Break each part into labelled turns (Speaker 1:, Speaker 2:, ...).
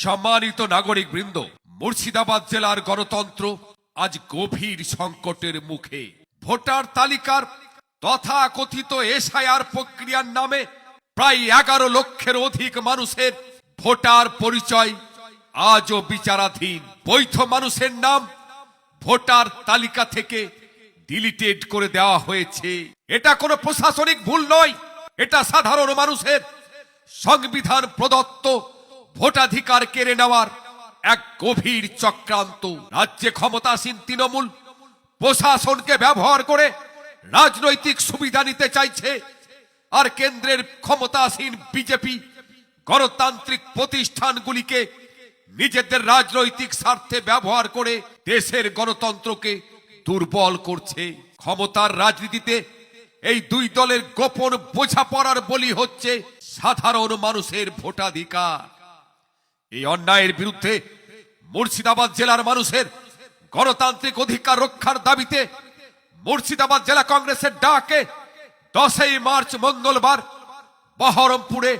Speaker 1: সম্মানিত নাগরিক বৃন্দ, মুর্শিদাবাদ জেলার গণতন্ত্র আজ গভীর সংকটের মুখে। ভোটার তালিকার তথাকথিত এসআইআর প্রক্রিয়ার নামে প্রায় 11 লক্ষের অধিক মানুষের ভোটার পরিচয় আজও বিচারাধীন। বৈধ মানুষের নাম ভোটার তালিকা থেকে ডিলিটেড করে দেওয়া হয়েছে। এটা কোনো প্রশাসনিক ভুল নয়, এটা সাধারণ মানুষের সংবিধান প্রদত্ত ভোটাধিকার কেড়ে নেওয়ার এক গভীর চক্রান্ত। রাজ্যে ক্ষমতাসীন তৃণমূল প্রশাসনকে ব্যবহার করে রাজনৈতিক সুবিধা নিতে চাইছে, আর কেন্দ্রের ক্ষমতাসীন বিজেপি গণতান্ত্রিক প্রতিষ্ঠানগুলিকে নিজেদের রাজনৈতিক স্বার্থে ব্যবহার করে দেশের গণতন্ত্রকে দুর্বল করছে। ক্ষমতার রাজনীতিতে এই দুই দলের গোপন বোঝাপড়ার বলি হচ্ছে সাধারণ মানুষের ভোটাধিকার। এই অন্যায়ের বিরুদ্ধে মুর্শিদাবাদ জেলার মানুষের গণতান্ত্রিক অধিকার রক্ষার দাবিতে মুর্শিদাবাদ জেলা কংগ্রেসের ডাকে 10 মার্চ মঙ্গলবার বহরমপুরে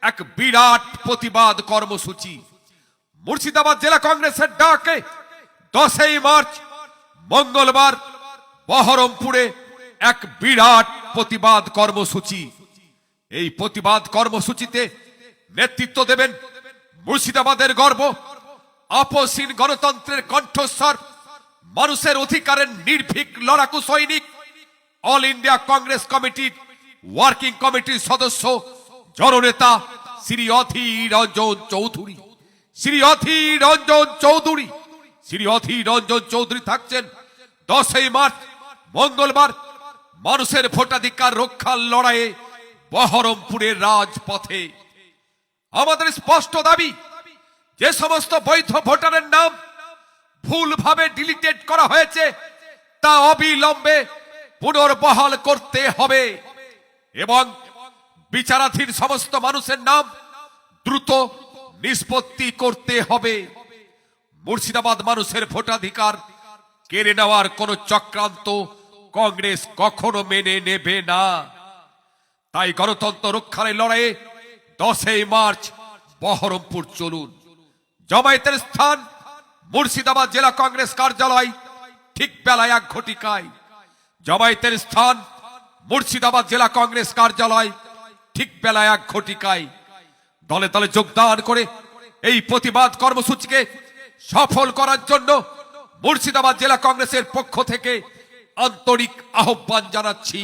Speaker 1: এক বিরাট প্রতিবাদ কর্মসূচি। মুর্শিদাবাদ জেলা কংগ্রেসের ডাকে 10 মার্চ মঙ্গলবার বহরমপুরে এক বিরাট প্রতিবাদ কর্মসূচি। এই প্রতিবাদ কর্মসূচিতে নেতৃত্ব দেবেন মুর্শিদাবাদের গর্ব, আপসহীন গণতন্ত্রের কণ্ঠস্বর, মানুষের অধিকারের নির্ভীক লড়াকু সৈনিক, অল ইন্ডিয়া কংগ্রেস কমিটির ওয়ার্কিং কমিটির সদস্য জননেতা শ্রী অধীর রঞ্জন চৌধুরী। শ্রী অধীর রঞ্জন চৌধুরী থাকছেন 10 মার্চ মঙ্গলবার মানুষের ভোটাধিকার রক্ষার লড়াইয়ে বহরমপুরের রাজপথে। আমাদের স্পষ্ট দাবি, যে সমস্ত বৈধ ভোটারের নাম ভুলভাবে ডিলিটেড করা হয়েছে তা অবিলম্বে পুনর্বহাল করতে হবে এবং বিচারাধীন সমস্ত মানুষের নাম দ্রুত নিষ্পত্তি করতে হবে। মুর্শিদাবাদ মানুষের ভোটাধিকার কেড়ে নেওয়ার কোন চক্রান্ত কংগ্রেস কখনো মেনে নেবে না। তাই গণতন্ত্র রক্ষার লড়াইয়ে 10 মার্চ বহরমপুর চলুন। জমায়েতের স্থান মুর্শিদাবাদ জেলা কংগ্রেস কার্যালয়, ঠিক বেলা 1 ঘটিকায়। জমায়েতের স্থান মুর্শিদাবাদ জেলা কংগ্রেস কার্যালয়, ঠিক বেলা 1 ঘটিকায়। দলে দলে যোগদান করে এই প্রতিবাদ কর্মসূচিকে সফল করার জন্য মুর্শিদাবাদ জেলা কংগ্রেসের পক্ষ থেকে আন্তরিক আহ্বান জানাচ্ছি।